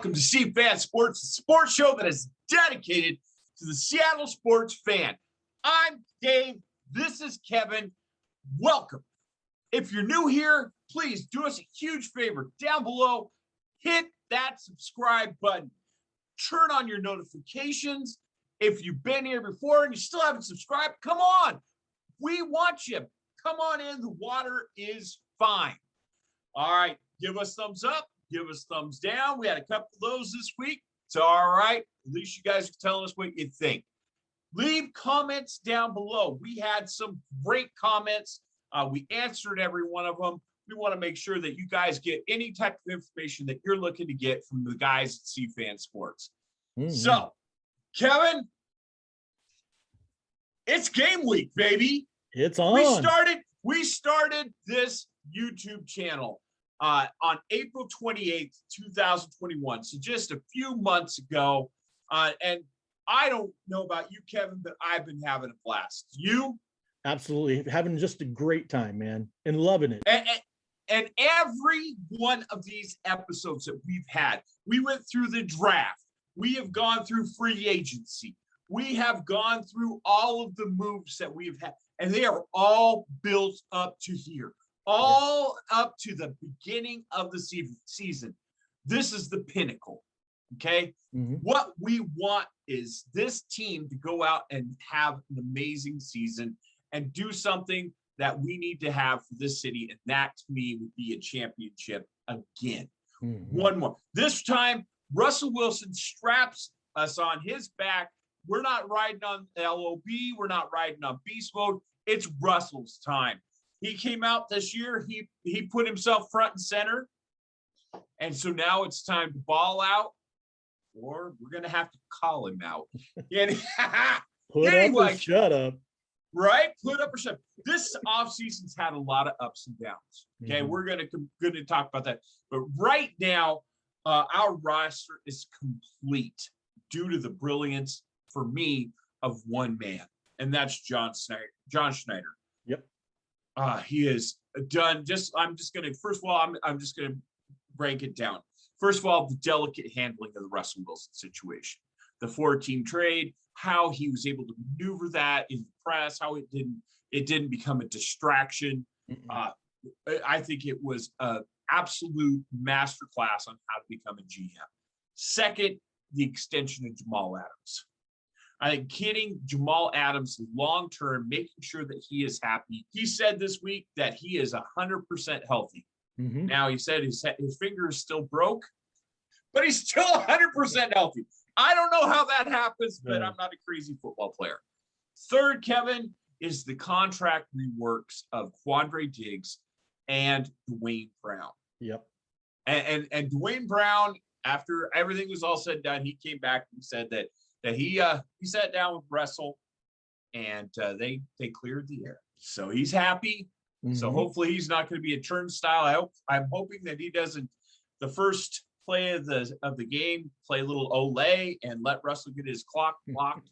Welcome to C-Fan Sports, the sports show that is dedicated to the Seattle sports fan. I'm Dave. This is Kevin. Welcome. If you're new here, please do us a huge favor. Down below, hit that subscribe button. Turn on your notifications. If you've been here before and you still haven't subscribed, come on. We want you. Come on in. The water is fine. All right. Give us thumbs up. Give us thumbs down. We had a couple of those this week. It's all right. At least you guys are telling us what you think. Leave comments down below. We had some great comments. We answered every one of them. We want to make sure that you guys get any type of information that you're looking to get from the guys at C-Fan Sports. So, Kevin, it's game week, baby. It's on. We started this YouTube channel on April 28th, 2021. So just a few months ago. And I don't know about you, Kevin, but I've been having a blast. You? Absolutely. Having just a great time, man, and loving it. And every one of these episodes that we've had, we went through the draft. We have gone through free agency. We have gone through all of the moves that we've had, and they are all built up to here, all up to the beginning of the season. This is the pinnacle, okay? What we want is this team to go out and have an amazing season and do something that we need to have for this city, and that to me would be a championship again. One more. This time, Russell Wilson straps us on his back. We're not riding on LOB. We're not riding on beast mode. It's Russell's time. He came out this year. He put himself front and center. And so now it's time to ball out, or we're going to have to call him out. And Put up or shut up. Right? Put up or shut up. This offseason's had a lot of ups and downs. Okay, we're going to talk about that. But right now, our roster is complete due to the brilliance, for me, of one man, and that's John Schneider. Yep. He has done I'm just going to break it down. First of all, the delicate handling of the Russell Wilson situation, the 4-team trade, how he was able to maneuver that in the press, how it didn't become a distraction. I think it was an absolute masterclass on how to become a GM. Second, the extension of Jamal Adams. I think getting Jamal Adams long-term, making sure that he is happy. He said this week that he is 100% healthy. Now, he said his finger is still broke, but he's still 100% healthy. I don't know how that happens, but I'm not a crazy football player. Third, Kevin, is the contract reworks of Quandre Diggs and Dwayne Brown. Yep. And Dwayne Brown, after everything was all said and done, he came back and said that he sat down with Russell and they cleared the air. So he's happy. So hopefully he's not going to be a turnstile. I'm hoping that he doesn't, the first play of the game, play a little Olay and let Russell get his clock blocked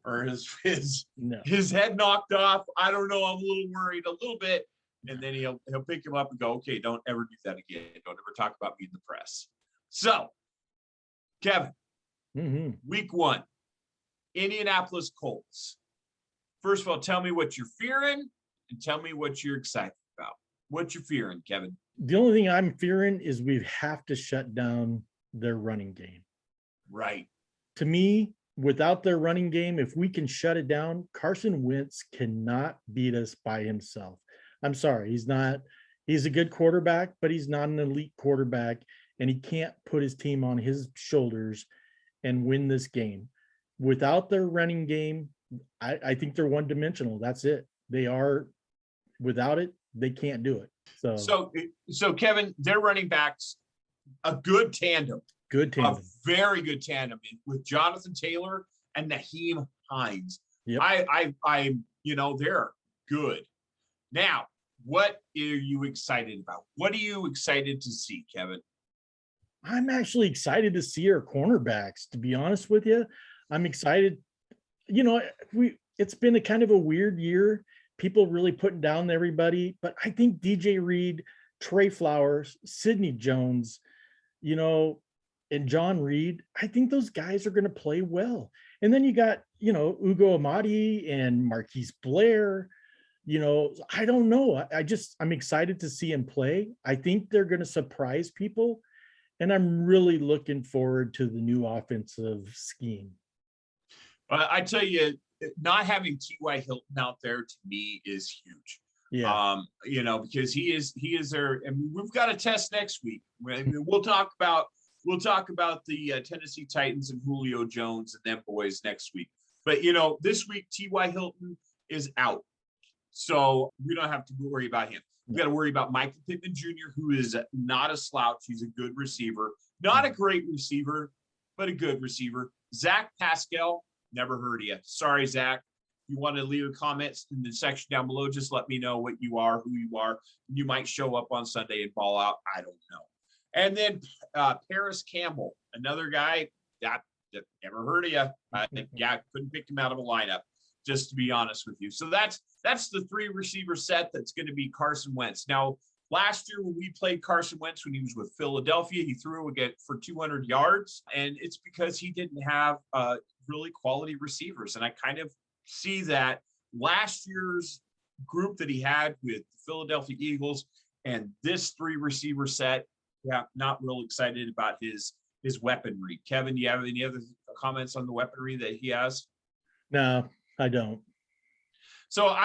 or his head knocked off. I don't know. I'm a little worried, a little bit. And then he'll pick him up and go, okay, don't ever do that again. Don't ever talk about me in the press. So, Kevin, week 1, Indianapolis Colts. First of all, tell me what you're fearing and tell me what you're excited about. What you fearing, Kevin? The only thing I'm fearing is we have to shut down their running game. Right. To me, without their running game, if we can shut it down, Carson Wentz cannot beat us by himself. I'm sorry. He's a good quarterback, but he's not an elite quarterback, and he can't put his team on his shoulders and win this game. Without their running game, I think they're one-dimensional. That's it. They are, without it, they can't do it. So Kevin, their running backs, a good tandem. A very good tandem with Jonathan Taylor and Naheem Hines. Yep. They're good. Now, what are you excited about? What are you excited to see, Kevin? I'm actually excited to see our cornerbacks, to be honest with you. I'm excited. It's been a kind of a weird year. People really putting down everybody, but I think DJ Reed, Trey Flowers, Sidney Jones, and John Reed, I think those guys are going to play well. And then you got, Ugo Amadi and Marquise Blair. I don't know. I'm excited to see him play. I think they're going to surprise people. And I'm really looking forward to the new offensive scheme. I tell you, not having T.Y. Hilton out there to me is huge. Yeah. Because he is there. And we've got a test next week. We'll talk about the Tennessee Titans and Julio Jones and them boys next week. But this week T.Y. Hilton is out, so we don't have to worry about him. We got to worry about Michael Pittman Jr., who is not a slouch. He's a good receiver, not a great receiver, but a good receiver. Zach Pascal, never heard of you. Sorry, Zach. If you want to leave a comment in the section down below, just let me know what you are, who you are. You might show up on Sunday and ball out. I don't know. And then Paris Campbell, another guy that never heard of you. I think, couldn't pick him out of a lineup, just to be honest with you. So that's the 3 receiver set that's going to be Carson Wentz. Now, last year when we played Carson Wentz when he was with Philadelphia, he threw again for 200 yards, and it's because he didn't have really quality receivers. And I kind of see that last year's group that he had with the Philadelphia Eagles and this 3 receiver set. Yeah, not real excited about his weaponry. Kevin, do you have any other comments on the weaponry that he has? No, I don't. So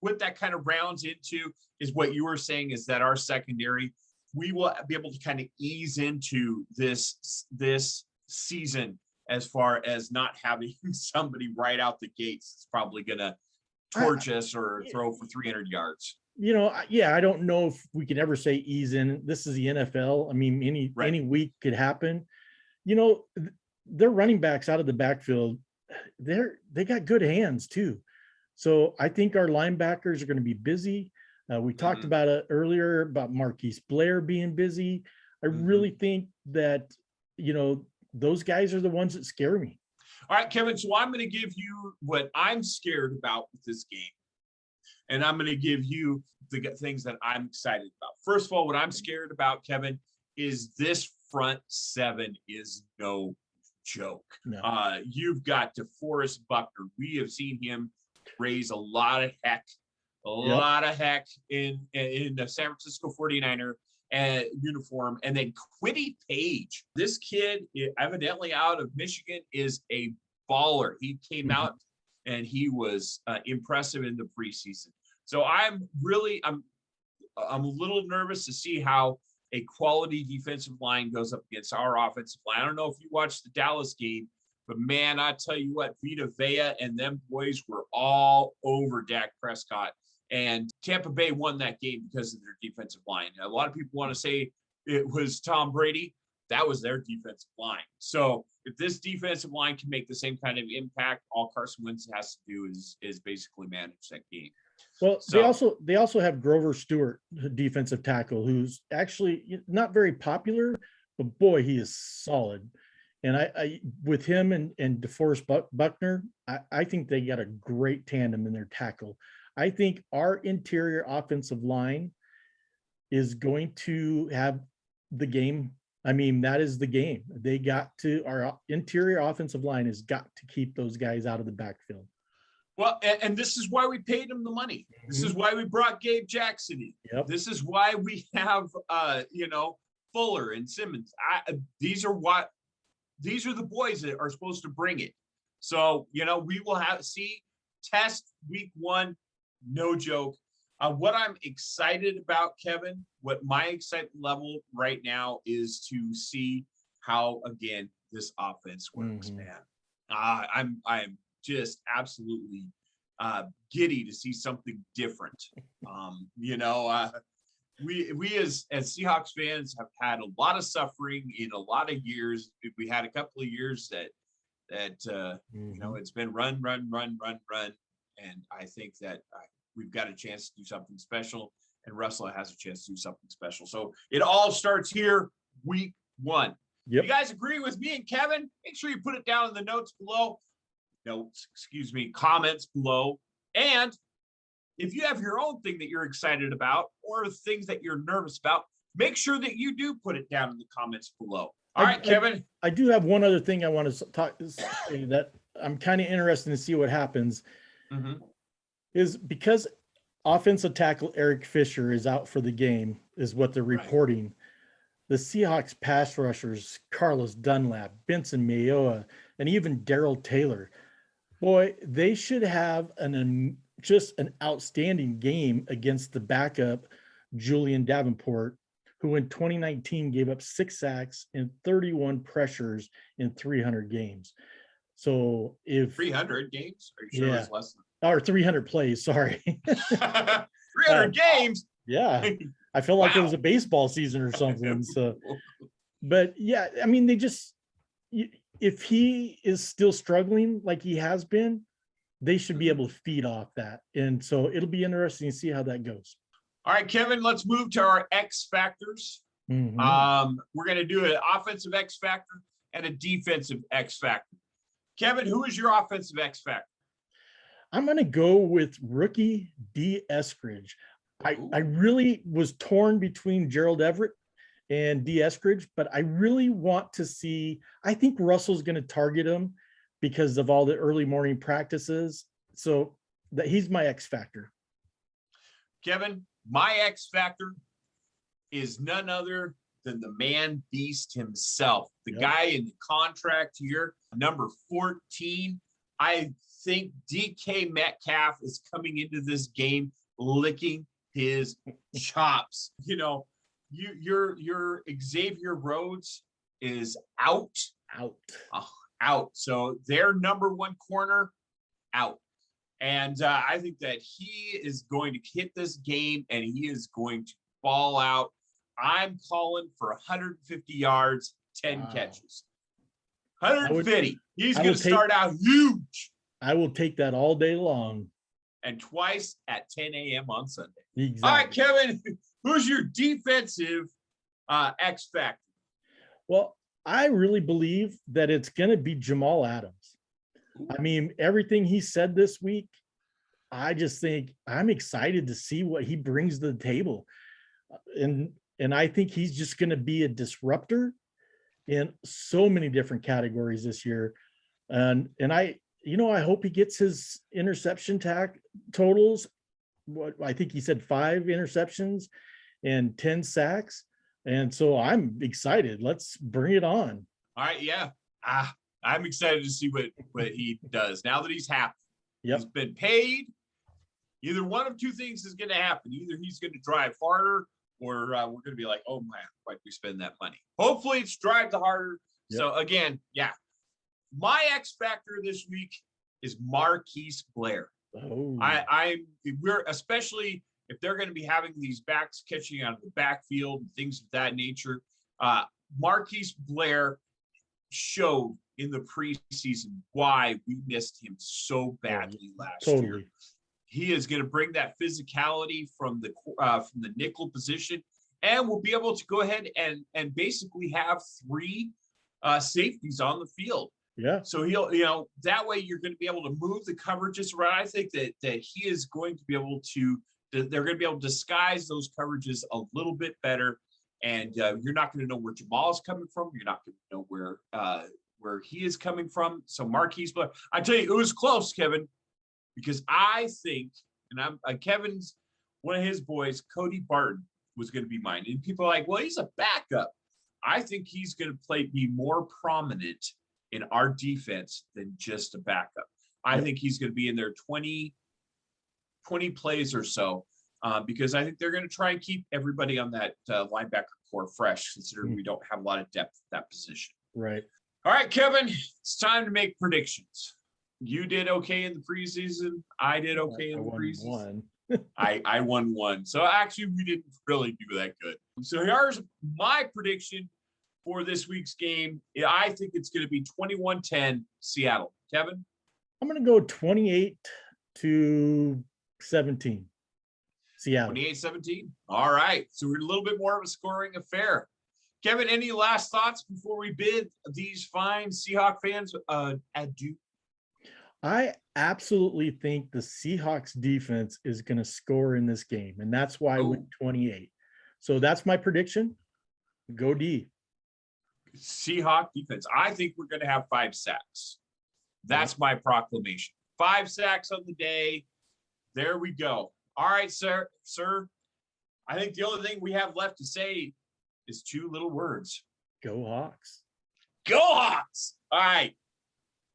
what that kind of rounds into is what you were saying, is that our secondary, we will be able to kind of ease into this season as far as not having somebody right out the gates that's probably going to torch us or throw for 300 yards. I don't know if we could ever say ease in. This is the NFL. I mean, any week could happen. Their running backs out of the backfield, they got good hands too. So I think our linebackers are going to be busy. We talked about it earlier about Marquise Blair being busy. I really think that, those guys are the ones that scare me. All right, Kevin. So I'm going to give you what I'm scared about with this game. And I'm going to give you the things that I'm excited about. First of all, what I'm scared about, Kevin, is this front 7 is no joke. No. You've got DeForest Buckner. We have seen him raise a lot of heck in the San Francisco 49er uniform. And then Quiddy Page, this kid, evidently out of Michigan, is a baller. He came out and he was impressive in the preseason. So I'm a little nervous to see how a quality defensive line goes up against our offensive line. I don't know if you watched the Dallas game, but man, I tell you what, Vita Vea and them boys were all over Dak Prescott. And Tampa Bay won that game because of their defensive line. A lot of people want to say it was Tom Brady. That was their defensive line. So if this defensive line can make the same kind of impact, all Carson Wentz has to do is basically manage that game. Well, they also have Grover Stewart, defensive tackle, who's actually not very popular, but boy, he is solid. And I with him and DeForest Buckner, I think they got a great tandem in their tackle. I think our interior offensive line is going to have the game. I mean, that is the game. Our interior offensive line has got to keep those guys out of the backfield. Well, and this is why we paid him the money. This is why we brought Gabe Jackson in. Yep. This is why we have, Fuller and Simmons. These are the boys that are supposed to bring it. So, we will test week 1. No joke. What I'm excited about, Kevin, what my excitement level right now is to see how, again, this offense works, man. I'm just absolutely giddy to see something different. We as Seahawks fans have had a lot of suffering in a lot of years. We had a couple of years that it's been run, and I think that we've got a chance to do something special, and Russell has a chance to do something special. So it all starts here, week 1. Yep. You guys agree with me and Kevin? Make sure you put it down in the comments below. And if you have your own thing that you're excited about or things that you're nervous about, make sure that you do put it down in the comments below. All right, Kevin. I do have one other thing I want to say that I'm kind of interested to see what happens. Is because offensive tackle Eric Fisher is out for the game, is what they're reporting. Right. The Seahawks pass rushers, Carlos Dunlap, Benson Mayoa, and even Darrell Taylor, boy, they should have just an outstanding game against the backup Julian Davenport, who in 2019 gave up 6 sacks and 31 pressures in 300 games. So if 300 games, are you sure it's less than? Or 300 plays, sorry. 300 games? Yeah. I feel like it was a baseball season or something. So, but yeah, I mean, if he is still struggling like he has been, they should be able to feed off that. And so it'll be interesting to see how that goes. All right, Kevin, let's move to our X factors. We're going to do an offensive X factor and a defensive X factor. Kevin, who is your offensive X factor? I'm going to go with rookie D. Eskridge. I really was torn between Gerald Everett and D. Eskridge, but I really want to see, I think Russell's going to target him because of all the early morning practices. So that he's my X factor. Kevin, my X factor is none other than the man beast himself, the guy in the contract here, number 14. I think DK Metcalf is coming into this game licking his chops. You know, your Xavier Rhodes is out. So their number 1 corner out. And I think that he is going to hit this game and he is going to ball out. I'm calling for 150 yards, 10 catches. 150. He's going to start out huge. I will take that all day long. And twice at 10 a.m. on Sunday. Exactly. All right, Kevin, who's your defensive X factor? Well, I really believe that it's going to be Jamal Adams. I mean, everything he said this week, I just think I'm excited to see what he brings to the table. And I think he's just going to be a disruptor in so many different categories this year. And I hope he gets his interception totals. What I think he said 5 interceptions and 10 sacks. And so I'm excited. Let's bring it on. All right. Yeah. I'm excited to see what he does now that he's happy. He's been paid. Either one of 2 things is going to happen. Either he's going to drive harder or we're going to be like, oh man, why'd we spend that money? Hopefully it's drive the harder. So again, my X factor this week is Marquise Blair. We're especially if they're going to be having these backs catching out of the backfield and things of that nature. Marquise Blair showed in the preseason why we missed him so badly last year. He is going to bring that physicality from the nickel position, and we'll be able to go ahead and basically have 3 safeties on the field. Yeah. So he'll, that way you're going to be able to move the coverages around. I think that he is going to be able to, they're going to be able to disguise those coverages a little bit better. And you're not going to know where Jamal is coming from. You're not going to know where he is coming from. So Marquise Blair, I tell you, it was close, Kevin, because I think, and I'm Kevin's, one of his boys, Cody Barton, was going to be mine. And people are like, well, he's a backup. I think he's going to be more prominent in our defense than just a backup. I think he's going to be in there 20 plays or so, because I think they're going to try and keep everybody on that linebacker core fresh, considering we don't have a lot of depth at that position. Right. All right, Kevin, it's time to make predictions. You did okay in the preseason. I did okay in the preseason. I won 1. So actually, we didn't really do that good. So here's my prediction for this week's game. I think it's going to be 21-10 Seattle. Kevin? I'm going to go 28-17 Seattle. 28-17. All right. So we're a little bit more of a scoring affair. Kevin, any last thoughts before we bid these fine Seahawks fans adieu? I absolutely think the Seahawks defense is going to score in this game, and that's why I went 28. So that's my prediction. Go D. Seahawk defense. I think we're going to have 5 sacks. That's my proclamation. 5 sacks on the day. There we go. All right, sir. I think the only thing we have left to say is 2 little words. Go Hawks. Go Hawks. All right.